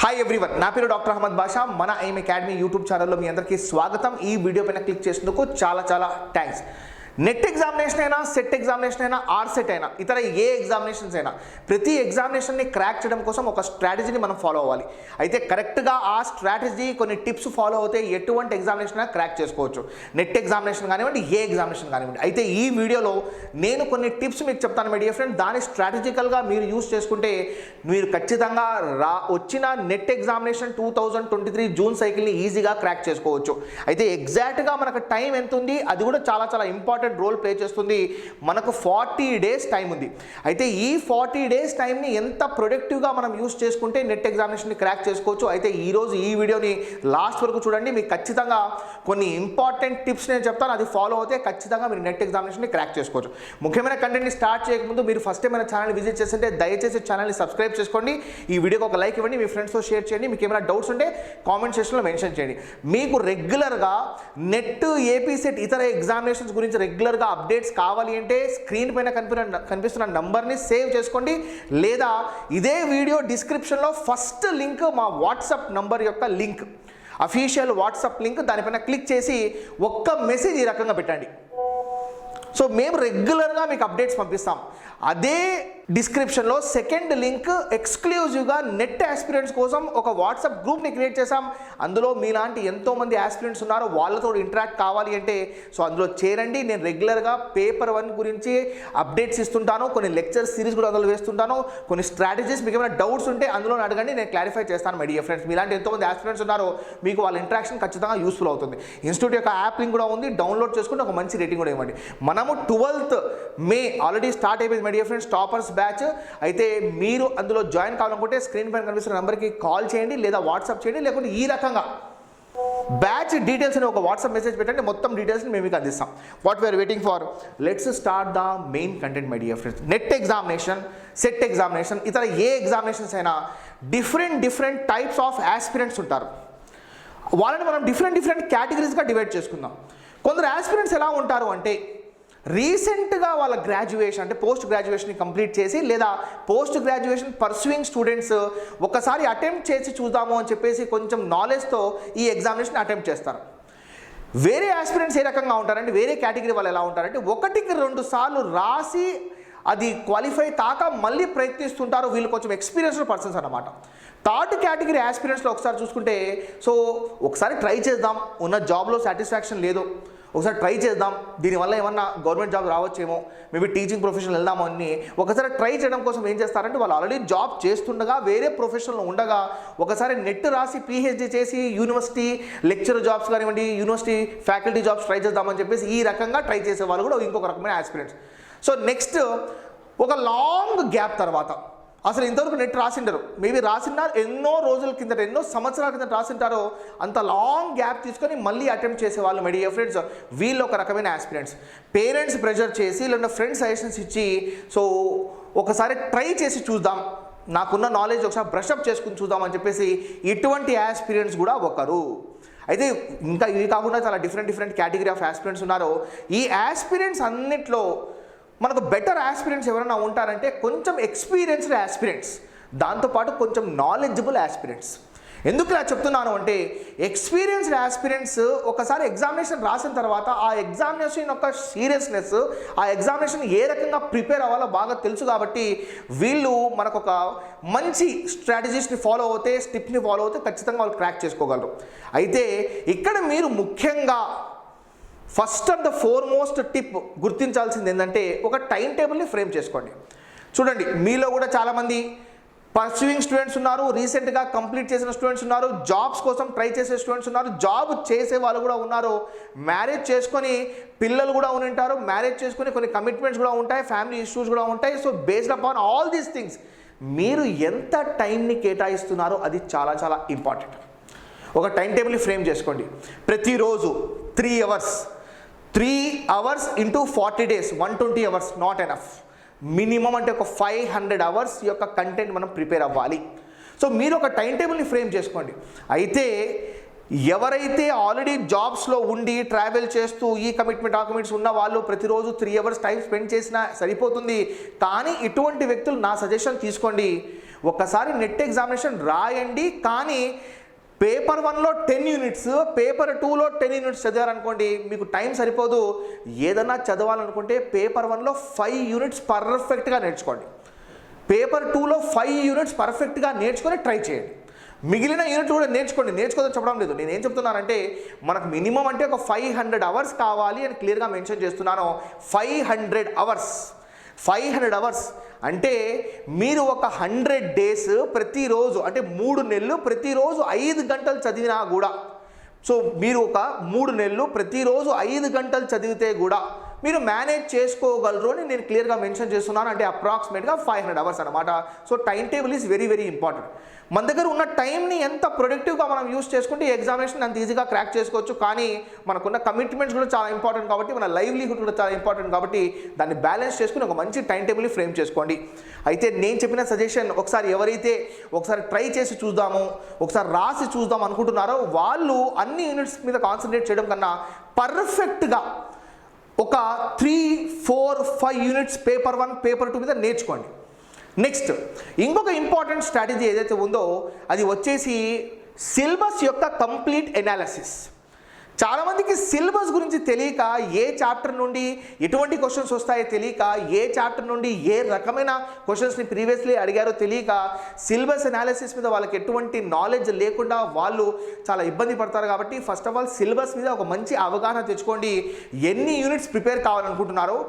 Hi everyone, నా పేరు doctor Ahmed బాషా. మన ఐఎమ్ అకాడమీ యూట్యూబ్ ఛానల్లో మీ అందరికీ స్వాగతం. ఈ వీడియో పైన క్లిక్ చేసినందుకు చాలా థ్యాంక్స్. నెట్ ఎగ్జామినేషన్ అయినా, సెట్ ఎగ్జామినేషన్ అయినా, ఆర్సెట్ అయినా, ఇతర ఏ ఎగ్జామినేషన్స్ అయినా ప్రతి ఎగ్జామినేషన్ని క్రాక్ చేయడం కోసం ఒక స్ట్రాటజీని మనం ఫాలో అవ్వాలి. అయితే కరెక్ట్గా ఆ స్ట్రాటజీ కొన్ని టిప్స్ ఫాలో అవుతే ఎటువంటి ఎగ్జామినేషన్ అయినా క్రాక్ చేసుకోవచ్చు. నెట్ ఎగ్జామినేషన్ కానివ్వండి, ఏ ఎగ్జామినేషన్ కానివ్వండి. అయితే ఈ వీడియోలో నేను కొన్ని టిప్స్ మీకు చెప్తాను మై డియర్ ఫ్రెండ్. దాన్ని స్ట్రాటజికల్గా మీరు యూస్ చేసుకుంటే మీరు ఖచ్చితంగా వచ్చిన నెట్ ఎగ్జామినేషన్ 2023 జూన్ సైకిల్ని ఈజీగా క్రాక్ చేసుకోవచ్చు. అయితే ఎగ్జాక్ట్గా మనకు టైం ఎంత ఉంది, అది కూడా చాలా ఇంపార్టెంట్ రోల్ ప్లే చేస్తుంది. మనకు 40 డేస్ టైం ఉంది. అయితే ఈ 40 డేస్ టైంని ఎంత ప్రొడక్టివ్గా మనం యూస్ చేసుకుంటే నెట్ ఎగ్జామినేషన్ని క్రాక్ చేసుకోవచ్చు. అయితే ఈరోజు ఈ వీడియోని లాస్ట్ వరకు చూడండి. మీకు ఖచ్చితంగా కొన్ని ఇంపార్టెంట్ టిప్స్ నేను చెప్తాను, అది ఫాలో అవుతే ఖచ్చితంగా మీరు నెట్ ఎగ్జామినేషన్ని క్రాక్ చేసుకోవచ్చు. ముఖ్యమైన కంటెంట్ని స్టార్ట్ చేయకముందు మీరు ఫస్ట్ టైం మన ఛానల్ విజిట్ చేస్తుంటే దయచేసి ఛానల్ని సబ్స్క్రైబ్ చేసుకోండి. ఈ వీడియోకి ఒక లైక్ ఇవ్వండి, మీ ఫ్రెండ్స్తో షేర్ చేయండి. మీకు ఏమైనా డౌట్స్ ఉంటే కామెంట్ సెక్షన్లో మెన్షన్ చేయండి. మీకు రెగ్యులర్గా నెట్, ఏపీ సెట్, ఇతర ఎగ్జామినేషన్స్ గురించి రెగ్యులర్గా అప్డేట్స్ కావాలి అంటే స్క్రీన్ పైన కనిపిస్తున్న నంబర్ని సేవ్ చేసుకోండి, లేదా ఇదే వీడియో డిస్క్రిప్షన్లో ఫస్ట్ లింక్ మా వాట్సాప్ నంబర్ యొక్క లింక్, అఫీషియల్ వాట్సాప్ లింక్, దానిపైన క్లిక్ చేసి ఒక్క మెసేజ్ ఈ రకంగా పెట్టండి. సో మేము రెగ్యులర్గా మీకు అప్డేట్స్ పంపిస్తాం. అదే డిస్క్రిప్షన్లో సెకండ్ లింక్ ఎక్స్క్లూజివ్గా నెట్ ఆస్పిరెంట్స్ కోసం ఒక వాట్సాప్ గ్రూప్ని క్రియేట్ చేసాం. అందులో మీలాంటి ఎంతోమంది ఆస్పిరెంట్స్ ఉన్నారు, వాళ్ళతో ఇంటరాక్ట్ కావాలి అంటే సో అందులో చేరండి. నేను రెగ్యులర్గా పేపర్ 1 గురించి అప్డేట్స్ ఇస్తుంటాను, కొన్ని లెక్చర్ సిరీస్ కూడా అందులో వేస్తుంటాను, కొన్ని స్ట్రాటజీస్. మీకు ఏమైనా డౌట్స్ ఉంటే అందులో అడగండి, నేను క్లారిఫై చేస్తాను మై డియర్ ఫ్రెండ్స్. మీలాంటి ఎంతోమంది ఆస్పిరెంట్స్ ఉన్నారు, మీకు వాళ్ళ ఇంటరాక్షన్ ఖచ్చితంగా యూస్ఫుల్ అవుతుంది. ఇన్స్టిట్యూట్ యొక్క యాప్ లింక్ కూడా ఉంది, డౌన్లోడ్ చేసుకుంటే ఒక మంచి రేటింగ్ కూడా ఇవ్వండి. మనము 12th మే ఆల్రెడీ స్టార్ట్ అయిపోయింది my dear friends, toppers batch. అయితే మీరు అందులో జాయిన్ కావాలనుకుంటే స్క్రీన్ పైన కనిపిస్తున్న నెంబర్కి కాల్ చేయండి, లేదా వాట్సాప్ చేయండి, లేకుంటే ఈ రకంగా బ్యాచ్ డీటెయిల్స్ అని ఒక వాట్సాప్ మెసేజ్ పెట్టండి. మొత్తం డీటెయిల్స్ని మేము మీకు అందిస్తాం. What we are waiting for, let's start the main content my dear friends. Net examination, set examination, ఇతర ఏ ఎగ్జామినేషన్స్ అయినా డిఫరెంట్ టైప్స్ ఆఫ్ ఆస్పిరెంట్స్ ఉంటారు. వాళ్ళని మనం డిఫరెంట్ కేటగిరీస్గా డివైడ్ చేసుకుందాం. కొందరు ఆస్పిరెంట్స్ ఎలా ఉంటారు అంటే రీసెంట్గా వాళ్ళ గ్రాడ్యుయేషన్ అంటే పోస్ట్ గ్రాడ్యుయేషన్ని కంప్లీట్ చేసి, లేదా పోస్ట్ గ్రాడ్యుయేషన్ పర్సూయింగ్ స్టూడెంట్స్ ఒకసారి అటెంప్ట్ చేసి చూద్దాము అని చెప్పేసి కొంచెం నాలెడ్జ్తో ఈ ఎగ్జామినేషన్ అటెంప్ట్ చేస్తారు. వేరే ఆస్పిరెంట్స్ ఏ రకంగా ఉంటారంటే, వేరే కేటగిరీ వాళ్ళు ఎలా ఉంటారంటే 1-2 సార్లు రాసి అది క్వాలిఫై కాక మళ్ళీ ప్రయత్నిస్తుంటారు. వీళ్ళు కొంచెం ఎక్స్పీరియన్స్డ్ పర్సన్స్ అన్నమాట. థర్డ్ కేటగిరీ ఆస్పిరెంట్స్లో ఒకసారి చూసుకుంటే, సో ఒకసారి ట్రై చేద్దాం, ఉన్న జాబ్లో సాటిస్ఫాక్షన్ లేదు, ఒకసారి ట్రై చేద్దాం, దీనివల్ల ఏమన్నా గవర్నమెంట్ జాబ్ రావచ్చేమో, మేబీ టీచింగ్ ప్రొఫెషన్ వెళ్దామో అని ఒకసారి ట్రై చేయడం కోసం ఏం చేస్తారంటే, వాళ్ళు ఆల్రెడీ జాబ్ చేస్తుండగా వేరే ప్రొఫెషన్లో ఉండగా ఒకసారి నెట్ రాసి పిహెచ్డి చేసి యూనివర్సిటీ లెక్చర్ జాబ్స్ కానివ్వండి, యూనివర్సిటీ ఫ్యాకల్టీ జాబ్స్ ట్రై చేద్దామని చెప్పేసి ఈ రకంగా ట్రై చేసే వాళ్ళు కూడా ఇంకొక రకమైన ఆస్పిరెంట్స్. సో నెక్స్ట్ ఒక లాంగ్ గ్యాప్ తర్వాత, అసలు ఇంతవరకు నెట్ రాసింటారు, మేబీ రాసినారు ఎన్నో రోజుల కిందట, ఎన్నో సంవత్సరాల కింద రాసింటారో, అంత లాంగ్ గ్యాప్ తీసుకొని మళ్ళీ అటెంప్ట్ చేసే వాళ్ళు మై డియర్ ఫ్రెండ్స్, వీళ్ళు ఒక రకమైన ఆస్పిరెంట్స్. పేరెంట్స్ ప్రెషర్ చేసి లేదా ఫ్రెండ్స్ సజెషన్స్ ఇచ్చి సో ఒకసారి ట్రై చేసి చూద్దాం, నాకున్న నాలెడ్జ్ ఒకసారి బ్రషప్ చేసుకుని చూద్దాం అని చెప్పేసి ఇటువంటి ఆస్పిరెంట్స్ కూడా ఒకరు. అయితే ఇంకా ఇవి కాకుండా చాలా డిఫరెంట్ కేటగిరీ ఆఫ్ ఆస్పిరెంట్స్ ఉన్నారు. ఈ ఆస్పిరెంట్స్ అన్నిట్లో మనకు బెటర్ ఆస్పిరెంట్స్ ఎవరైనా ఉంటారంటే కొంచెం ఎక్స్పీరియన్స్డ్ ఆస్పిరెంట్స్, దాంతోపాటు కొంచెం నాలెడ్జబుల్ ఆస్పిరెంట్స్. ఎందుకు ఇలా చెప్తున్నాను అంటే, ఎక్స్పీరియన్స్డ్ ఆస్పిరెంట్స్ ఒకసారి ఎగ్జామినేషన్ రాసిన తర్వాత ఆ ఎగ్జామినేషన్ యొక్క సీరియస్నెస్, ఆ ఎగ్జామినేషన్ ఏ రకంగా ప్రిపేర్ అవ్వాలో బాగా తెలుసు కాబట్టి వీళ్ళు మనకు ఒక మంచి స్ట్రాటజీస్ని ఫాలో అవుతే, స్టెప్ని ఫాలో అవుతే ఖచ్చితంగా వాళ్ళు క్రాక్ చేసుకోగలరు. అయితే ఇక్కడ మీరు ముఖ్యంగా first and the foremost tip గుర్తించాల్సింది ఏంటంటే, ఒక టైం టేబుల్ని ఫ్రేమ్ చేసుకోండి. చూడండి, మీలో కూడా చాలామంది పర్సూయింగ్ స్టూడెంట్స్ ఉన్నారు, రీసెంట్గా కంప్లీట్ చేసిన స్టూడెంట్స్ ఉన్నారు, జాబ్స్ కోసం ట్రై చేసే స్టూడెంట్స్ ఉన్నారు, జాబ్ చేసే వాళ్ళు కూడా ఉన్నారు, మ్యారేజ్ చేసుకొని పిల్లలు కూడా ఉంటారు, మ్యారేజ్ చేసుకొని కొన్ని కమిట్మెంట్స్ కూడా ఉంటాయి, ఫ్యామిలీ ఇష్యూస్ కూడా ఉంటాయి. So based upon all these things మీరు ఎంత టైంని కేటాయిస్తున్నారో అది చాలా ఇంపార్టెంట్. ఒక టైం టేబుల్ని ఫ్రేమ్ చేసుకోండి. ప్రతిరోజు 3 hours into 40 days 120 hours not enough. Minimum అంటే ఒక 500 hours యొక్క కంటెంట్ మనం ప్రిపేర్ అవ్వాలి. సో మీరు ఒక టైం టేబుల్ని ఫ్రేమ్ చేసుకోండి. అయితే ఎవరైతే ఆల్రెడీ జాబ్స్లో ఉండి ట్రావెల్ చేస్తూ ఈ కమిట్మెంట్ డాక్యుమెంట్స్ ఉన్న వాళ్ళు ప్రతిరోజు 3 hours టైం స్పెండ్ చేసినా సరిపోతుంది. కానీ ఇటువంటి వ్యక్తులు నా సజెషన్ తీసుకోండి, ఒక్కసారి నెట్ ఎగ్జామినేషన్ రాయండి, కానీ పేపర్ 1లో 10 యూనిట్స్, పేపర్ 2లో 10 యూనిట్స్ చదివారనుకోండి, మీకు టైం సరిపోదు. ఏదన్నా చదవాలనుకుంటే పేపర్ 1లో 5 యూనిట్స్ పర్ఫెక్ట్గా నేర్చుకోండి, పేపర్ 2లో 5 యూనిట్స్ పర్ఫెక్ట్గా నేర్చుకొని ట్రై చేయండి. మిగిలిన యూనిట్ కూడా నేర్చుకోదని చెప్పడం లేదు. నేను ఏం చెప్తున్నానంటే మనకు మినిమం అంటే ఒక 500 అవర్స్ కావాలి అని క్లియర్గా మెన్షన్ చేస్తున్నాను. 500 అవర్స్ అంటే మీరు ఒక 100 డేస్ ప్రతిరోజు, అంటే 3 నెలలు ప్రతిరోజు 5 గంటలు చదివినా కూడా, సో మీరు ఒక 3 నెలలు ప్రతిరోజు 5 గంటలు చదివితే కూడా మీరు మేనేజ్ చేసుకోగలరు అని నేను క్లియర్గా మెన్షన్ చేస్తున్నాను. అంటే అప్రాక్సిమేట్గా 500 అవర్స్ అనమాట. So time table is very very important. మన దగ్గర ఉన్న టైంని ఎంత ప్రొడక్టివ్గా మనం యూస్ చేసుకుంటే ఎగ్జామినేషన్ అంత ఈజీగా క్రాక్ చేసుకోవచ్చు. కానీ మనకున్న కమిట్మెంట్స్ కూడా చాలా ఇంపార్టెంట్ కాబట్టి, మన లైవ్లీహుడ్ కూడా చాలా ఇంపార్టెంట్ కాబట్టి దాన్ని బ్యాలెన్స్ చేసుకుని ఒక మంచి టైం టేబుల్ని ఫ్రేమ్ చేసుకోండి. అయితే నేను చెప్పిన సజెషన్ ఒకసారి ఎవరైతే ఒకసారి ట్రై చేసి చూద్దాము, ఒకసారి రాసి చూద్దాం అనుకుంటున్నారో వాళ్ళు అన్ని యూనిట్స్ మీద కాన్సన్ట్రేట్ చేయడం కన్నా పర్ఫెక్ట్గా ఒక 3, 4, 5 యూనిట్స్ పేపర్ 1, పేపర్ 2 మీద నేర్చుకోండి. నెక్స్ట్ ఇంకొక ఇంపార్టెంట్ స్ట్రాటజీ ఏదైతే ఉందో అది వచ్చేసి సిలబస్ యొక్క కంప్లీట్ ఎనాలిసిస్. చాలామందికి సిలబస్ గురించి తెలియక, ఏ చాప్టర్ నుండి ఎటువంటి క్వశ్చన్స్ వస్తాయో తెలియక, ఏ చాప్టర్ నుండి ఏ రకమైన క్వశ్చన్స్ని ప్రీవియస్లీ అడిగారో తెలియక, సిలబస్ అనాలిసిస్ మీద వాళ్ళకి ఎటువంటి నాలెడ్జ్ లేకుండా వాళ్ళు చాలా ఇబ్బంది పడతారు. కాబట్టి ఫస్ట్ ఆఫ్ ఆల్ సిలబస్ మీద ఒక మంచి అవగాహన తెచ్చుకోండి. ఎన్ని యూనిట్స్ ప్రిపేర్ కావాలనుకుంటున్నారో,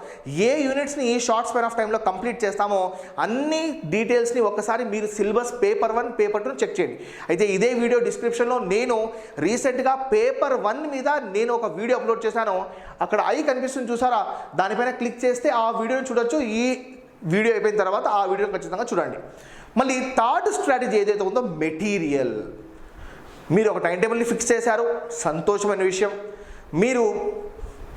ఏ యూనిట్స్ని ఈ షార్ట్ స్పాన్ ఆఫ్ టైంలో కంప్లీట్ చేస్తామో అన్ని డీటెయిల్స్ని ఒక్కసారి మీరు సిలబస్ పేపర్ 1, పేపర్ 2 చెక్ చేయండి. అయితే ఇదే వీడియో డిస్క్రిప్షన్లో నేను రీసెంట్గా పేపర్ 1 మీద నేను ఒక వీడియో అప్లోడ్ చేశాను. అక్కడ ఐ కనిపిస్తుంది చూసారా, దానిపైన క్లిక్ చేస్తే ఆ వీడియోని చూడొచ్చు. ఈ వీడియో అయిపోయిన తర్వాత ఆ వీడియోని ఖచ్చితంగా చూడండి. మళ్ళీ థర్డ్ స్ట్రాటజీ ఏదైతే ఉందో మెటీరియల్. మీరు ఒక టైం టేబుల్ని ఫిక్స్ చేశారు, సంతోషమైన విషయం. మీరు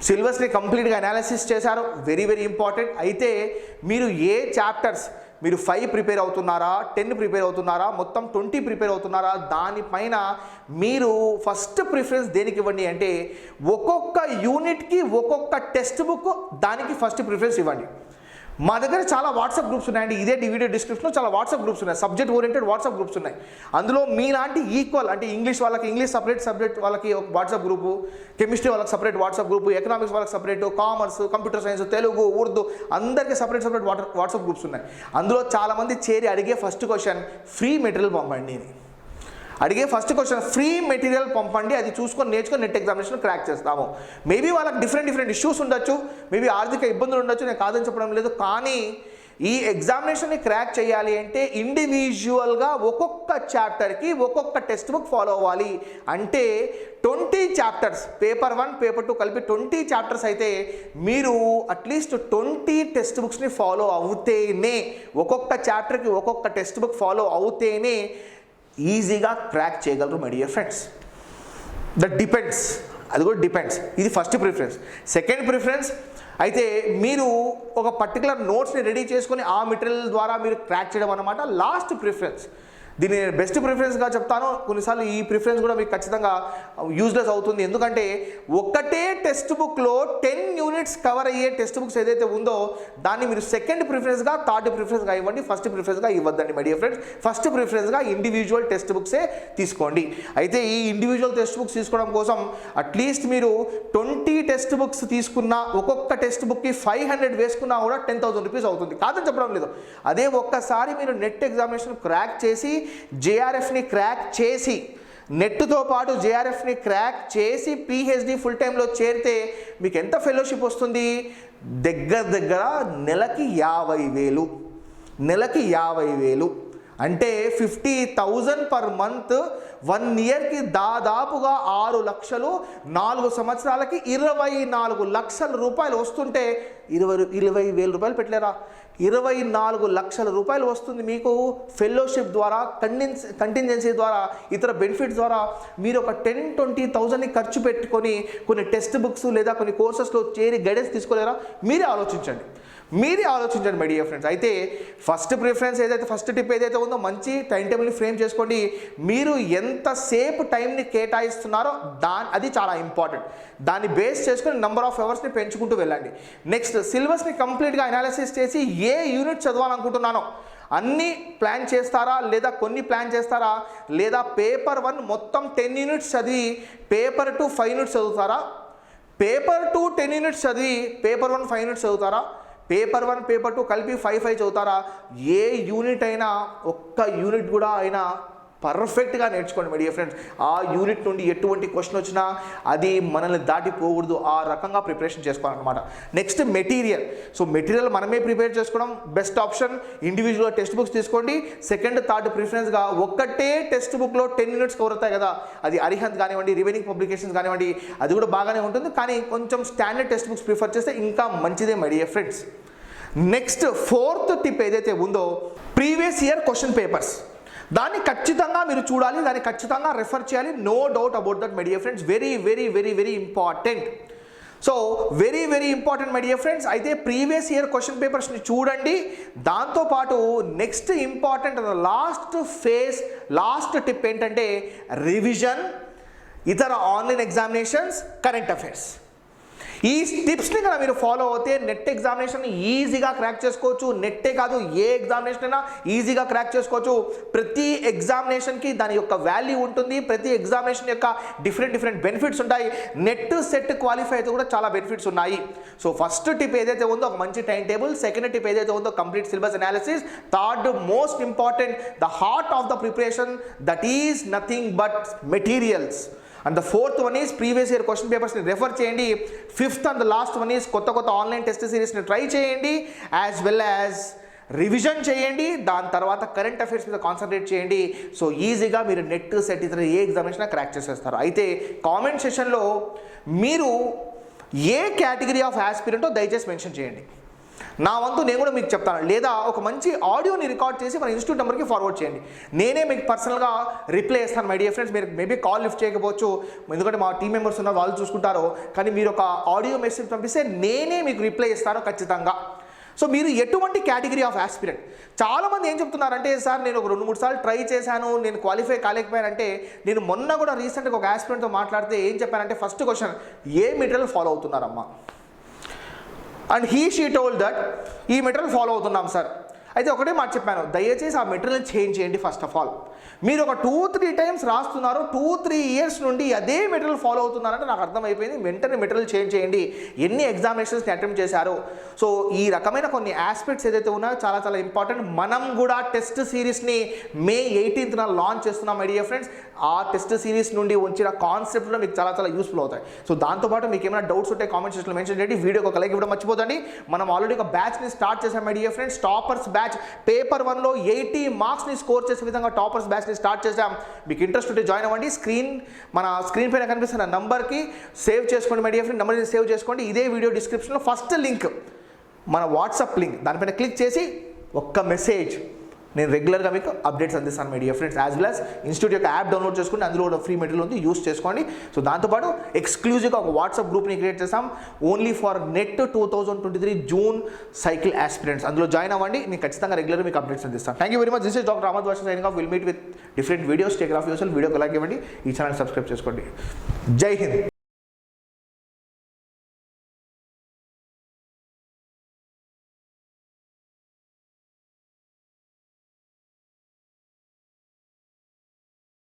సిలబస్ని కంప్లీట్గా అనాలిసిస్ చేశారు, వెరీ వెరీ ఇంపార్టెంట్. అయితే మీరు ఏ చాప్టర్స్, మీరు 5 ప్రిపేర్ అవుతున్నారా, 10 ప్రిపేర్ అవుతున్నారా, మొత్తం 20 ప్రిపేర్ అవుతున్నారా, దానిపైన మీరు ఫస్ట్ ప్రిఫరెన్స్ దేనికి ఇవ్వండి అంటే ఒక్కొక్క యూనిట్కి ఒక్కొక్క టెక్స్ట్ బుక్, దానికి ఫస్ట్ ప్రిఫరెన్స్ ఇవ్వండి. మా దగ్గర చాలా వాట్సాప్ గ్రూప్స్ ఉన్నాయండి. ఇదే వీడియో డిస్క్రిప్షన్లో చాలా వాట్సాప్ గ్రూప్స్ ఉన్నాయి, సబ్జెక్ట్ ఓరియంటెడ్ వాట్సాప్ గ్రూప్స్ ఉన్నాయి. అందులో మీలాంటి ఈక్వల్, అంటే ఇంగ్లీష్ వాళ్ళకి ఇంగ్లీష్ సపరేట్ సబ్జెక్ట్ వాళ్ళకి ఒక వాట్సాప్ గ్రూపు, కెమిస్ట్రీ వాళ్ళకి సపరేట్ వాట్సాప్ గ్రూపు, ఎకనామిక్స్ వాళ్ళకి separate, commerce, computer science, Telugu, Urdu అందరికీ సపరేట్ వాట్సాప్ గ్రూప్స్ ఉన్నాయి. అందులో చాలామంది చేరి అడిగే ఫస్ట్ క్వశ్చన్ ఫ్రీ మెటీరియల్ పంపండి అని అడిగే ఫస్ట్ క్వశ్చన్. ఫ్రీ మెటీరియల్ పంపండి, అది చూసుకొని నేర్చుకొని నెట్ ఎగ్జామినేషన్ క్రాక్ చేస్తాము. మేబీ వాళ్ళకి డిఫరెంట్ ఇష్యూస్ ఉండొచ్చు, మేబీ ఆర్థిక ఇబ్బందులు ఉండొచ్చు, నేను కాదని చెప్పడం లేదు. కానీ ఈ ఎగ్జామినేషన్ని క్రాక్ చేయాలి అంటే ఇండివిజువల్గా ఒక్కొక్క చాప్టర్కి ఒక్కొక్క టెక్స్ట్ బుక్ ఫాలో అవ్వాలి. అంటే 20 చాప్టర్స్, పేపర్ 1, పేపర్ 2 కలిపి 20 చాప్టర్స్ అయితే మీరు అట్లీస్ట్ 20 టెక్స్ట్ బుక్స్ని ఫాలో అవుతేనే, ఒక్కొక్క చాప్టర్కి ఒక్కొక్క టెక్స్ట్ బుక్ ఫాలో అవుతేనే ఈజీగా క్రాక్ చేయగలరు my dear friends. That depends, అది కూడా డిపెండ్స్. ఇది ఫస్ట్ ప్రిఫరెన్స్. సెకండ్ ప్రిఫరెన్స్ అయితే మీరు ఒక పర్టికులర్ నోట్స్ని రెడీ చేసుకొని ఆ మెటీరియల్ ద్వారా మీరు క్రాక్ చేయడం అన్నమాట లాస్ట్ ప్రిఫరెన్స్. దీన్ని బెస్ట్ ప్రిఫరెన్స్గా చెప్తాను. కొన్నిసార్లు ఈ ప్రిఫరెన్స్ కూడా మీకు ఖచ్చితంగా యూజ్లెస్ అవుతుంది. ఎందుకంటే ఒకటే టెక్స్ట్ బుక్లో 10 యూనిట్స్ కవర్ అయ్యే టెక్స్ట్ బుక్స్ ఏదైతే ఉందో దాన్ని మీరు సెకండ్ ప్రిఫరెన్స్గా, థర్డ్ ప్రిఫరెన్స్గా ఇవ్వండి, ఫస్ట్ ప్రిఫరెన్స్గా ఇవ్వద్దండి మై డియర్ ఫ్రెండ్స్. ఫస్ట్ ప్రిఫరెన్స్గా ఇండివిజువల్ టెక్స్ట్ బుక్సే తీసుకోండి. అయితే ఈ ఇండివిజువల్ టెక్స్ట్ బుక్స్ తీసుకోవడం కోసం అట్లీస్ట్ మీరు 20 టెక్స్ట్ బుక్స్ తీసుకున్నా, ఒక్కొక్క టెక్స్ట్ బుక్కి 500 వేసుకున్నా కూడా 10,000 రూపీస్ అవుతుంది, కాదని చెప్పడం లేదు. అదే ఒక్కసారి మీరు నెట్ ఎగ్జామినేషన్ క్రాక్ చేసి, జేఆర్ఎఫ్ని క్రాక్ చేసి, నెట్తో పాటు జేఆర్ఎఫ్ని క్రాక్ చేసి పిహెచ్డి ఫుల్ టైంలో చేరితే మీకు ఎంత ఫెలోషిప్ వస్తుంది? దగ్గర నెలకి 50,000 అంటే 50,000 పర్ మంత్. 1 ఇయర్కి దాదాపుగా 6 లక్షలు, 4 సంవత్సరాలకి 24 లక్షల రూపాయలు వస్తుంటే 20,000 రూపాయలు పెట్టలేరా? 24 లక్షల రూపాయలు వస్తుంది మీకు ఫెలోషిప్ ద్వారా, కంటింజెన్సీ ద్వారా, ఇతర బెనిఫిట్స్ ద్వారా. మీరు ఒక 10-20,000ని ఖర్చు పెట్టుకొని కొన్ని టెక్స్ట్ బుక్స్ లేదా కొన్ని కోర్సెస్లో చేరి గైడెన్స్ తీసుకోలేరా? మీరే ఆలోచించండి మై డియర్ ఫ్రెండ్స్. అయితే ఫస్ట్ ప్రిఫరెన్స్ ఏదైతే, ఫస్ట్ టిప్ ఏదైతే ఉందో, మంచి టైం టేబుల్ని ఫ్రేమ్ చేసుకోండి. మీరు ఎంతసేపు టైంని కేటాయిస్తున్నారో అది చాలా ఇంపార్టెంట్. దాన్ని బేస్ చేసుకొని నెంబర్ ఆఫ్ అవర్స్ని పెంచుకుంటూ వెళ్ళండి. నెక్స్ట్ సిలబస్ని కంప్లీట్గా అనాలిసిస్ చేసి ఏ యూనిట్ చదవాలనుకుంటున్నానో అన్నీ ప్లాన్ చేస్తారా లేదా కొన్ని ప్లాన్ చేస్తారా, లేదా పేపర్ 1 మొత్తం 10 యూనిట్స్ చదివి పేపర్ 2 5 యూనిట్స్ చదువుతారా, పేపర్ 2 10 యూనిట్స్ చదివి పేపర్ 1 5 యూనిట్స్ చదువుతారా, పేపర్ 1 పేపర్ 2 కలిపి 5 చదువుతారా? ఏ యూనిట్ అయినా ఒక్క యూనిట్ కూడా అయినా పర్ఫెక్ట్గా నేర్చుకోండి మై డియర్ ఫ్రెండ్స్. ఆ యూనిట్ నుండి ఎటువంటి క్వశ్చన్ వచ్చినా అది మనల్ని దాటిపోకూడదు, ఆ రకంగా ప్రిపరేషన్ చేసుకోవాలన్నమాట. Next material. సో మెటీరియల్ మనమే ప్రిపేర్ చేసుకోవడం best option. Individual text books తీసుకోండి. సెకండ్ థర్డ్ ప్రిఫరెన్స్గా ఒక్కటే టెక్స్ట్ బుక్లో 10 యూనిట్స్ కవర్ అవుతాయి కదా, అది అరిహంత్ కానివ్వండి, రివెనింగ్ పబ్లికేషన్స్ కానివ్వండి, అది కూడా బాగానే ఉంటుంది. కానీ కొంచెం స్టాండర్డ్ టెక్స్ట్ బుక్స్ ప్రిఫర్ చేస్తే ఇంకా మంచిదే my dear friends. Next fourth tip ఏదైతే ఉందో, ప్రీవియస్ ఇయర్ క్వశ్చన్ పేపర్స్, దాన్ని ఖచ్చితంగా మీరు చూడాలి, దాన్ని ఖచ్చితంగా రెఫర్ చేయాలి. No doubt about that my dear friends. Very very very very important. So very very important my dear friends. అయితే ప్రీవియస్ ఇయర్ క్వశ్చన్ పేపర్స్ని చూడండి. దాంతోపాటు next important last phase, last tip ఏంటంటే రివిజన్, ఇతర ఆన్లైన్ ఎగ్జామినేషన్స్, కరెంట్ అఫైర్స్. ఈ టిప్స్ని కనుక మీరు ఫాలో అవుతే నెట్ ఎగ్జామినేషన్ ఈజీగా క్రాక్ చేసుకోవచ్చు. నెట్టే కాదు, ఏ ఎగ్జామినేషన్ అయినా ఈజీగా క్రాక్ చేసుకోవచ్చు. ప్రతి ఎగ్జామినేషన్కి దాని యొక్క వాల్యూ ఉంటుంది, ప్రతి ఎగ్జామినేషన్ యొక్క డిఫరెంట్ బెనిఫిట్స్ ఉంటాయి. నెట్ సెట్ క్వాలిఫై అయితే కూడా చాలా బెనిఫిట్స్ ఉన్నాయి. సో ఫస్ట్ టిప్ ఏదైతే ఉందో ఒక మంచి టైం టేబుల్, సెకండ్ టిప్ ఏదైతే ఉందో complete syllabus analysis, third most important the heart of the preparation, that is nothing but materials. And the fourth one is previous year question పేపర్స్ని refer చేయండి. Fifth and the last one is కొత్త online test సిరీస్ని try చేయండి, as well as revision చేయండి. దాని తర్వాత current affairs మీద concentrate చేయండి. సో ఈజీగా మీరు నెట్ సెట్ ఇతర ఏ ఎగ్జామినేషన్ క్రాక్ చేసేస్తారు. అయితే కామెంట్ సెషన్లో మీరు ఏ కేటగిరీ ఆఫ్ ఆస్పిరెంటో దయచేసి మెన్షన్ చేయండి. నా వంతు నేను కూడా మీకు చెప్తాను, లేదా ఒక మంచి ఆడియోని రికార్డ్ చేసి మన ఇన్స్టిట్యూట్ నెంబర్కి ఫార్వర్డ్ చేయండి. నేనే మీకు పర్సనల్గా రిప్లై ఇస్తాను మై డియర్ ఫ్రెండ్స్. మీరు మేబీ కాల్ లిఫ్ట్ చేయకపోవచ్చు, ఎందుకంటే మా టీం మెంబర్స్ ఉన్నారు, వాళ్ళు చూసుకుంటారు. కానీ మీరు ఒక ఆడియో మెసేజ్ పంపిస్తే నేనే మీకు రిప్లై ఇస్తాను ఖచ్చితంగా. సో మీరు ఎటువంటి కేటగిరీ ఆఫ్ ఆస్పిరెంట్? చాలామంది ఏం చెప్తున్నారంటే, సార్ నేను ఒక 2-3 సార్లు ట్రై చేశాను, నేను క్వాలిఫై కాలేకపోయానంటే. నేను మొన్న కూడా రీసెంట్గా ఒక ఆస్పిరెంట్తో మాట్లాడితే ఏం చెప్పానంటే, ఫస్ట్ క్వశ్చన్, ఏ మెటీరియల్ ఫాలో అవుతున్నారమ్మా? అండ్ షీ టోల్డ్ దట్ ఈ మెటీరియల్ ఫాలో అవుతున్నాం సార్. అయితే ఒకటే మాట చెప్పాను, దయచేసి ఆ మెటీరియల్ చేంజ్ చేయండి. ఫస్ట్ ఆఫ్ ఆల్ మీరు ఒక 2-3 టైమ్స్ రాస్తున్నారు, 2-3 ఇయర్స్ నుండి అదే మెటీరియల్ ఫాలో అవుతున్నారంటే నాకు అర్థమైపోయింది. వెంటనే మెటీరియల్ చేంజ్ చేయండి. ఎన్ని ఎగ్జామినేషన్స్ని అటెంప్ట్ చేశారు? సో ఈ రకమైన కొన్ని ఆస్పెక్ట్స్ ఏదైతే ఉన్నాయో చాలా చాలా ఇంపార్టెంట్. మనం కూడా టెస్ట్ సిరీస్ని May 18th లాంచ్ చేస్తున్నాం మై డియర్ ఫ్రెండ్స్. ఆ టెస్ట్ సిరీస్ నుండి వచ్చిన కాన్సెప్ట్లో మీకు చాలా చాలా యూస్ఫుల్ అవుతాయి. సో దాంతోపాటు మీకు ఏమైనా డౌట్స్ ఉంటే కామెంట్ సెక్షన్లో మెన్షన్ చేయండి. వీడియోకి ఒక లైక్ ఇవ్వడం మర్చిపోదండి. మనం ఆల్రెడీ ఒక బ్యాచ్ని స్టార్ట్ చేసాం my dear friends. Toppers batch paper 1లో 80 మార్క్స్ని స్కోర్ చేసే విధంగా టాపర్స్ బ్యాచ్ని స్టార్ట్ చేసాం. మీకు ఇంట్రెస్ట్ ఉంటే జాయిన్ అవ్వండి. మన స్క్రీన్ పైన కనిపిస్తున్న నంబర్కి సేవ్ చేసుకోండి మై డియర్ ఫ్రెండ్. నెంబర్ని సేవ్ చేసుకోండి. ఇదే వీడియో డిస్క్రిప్షన్లో ఫస్ట్ లింక్ మన వాట్సాప్ లింక్, దానిపైన క్లిక్ చేసి ఒక్క మెసేజ్, నేను రెగ్యులర్గా మీకు అప్డేట్స్ అందిస్తాను my dear friends. As well as institute యొక్క యాప్ డౌన్లోడ్ చేసుకోండి, అందులో కూడా ఫ్రీ మెటీరియల్ ఉంది, యూస్ చేసుకోండి. సో దాంతోపాటు ఎక్స్క్లూజివ్గా ఒక వాట్సాప్ గ్రూప్ని క్రియేట్ చేస్తాం, only for net 2023 June cycle aspirants. అందులో జాయిన్ అవ్వండి. నేను ఖచ్చితంగా రెగ్యులర్గా మీకు అప్డేట్స్ అందిస్తాను. Thank you very much. This is doctor Ahmed Basha signing off. Will meet with different videos. Take care of yourself. వీడియోకి లైక్ ఇవ్వండి, ఈ ఛానల్ సబ్స్క్రైబ్ చేసుకోండి. జై హింద్.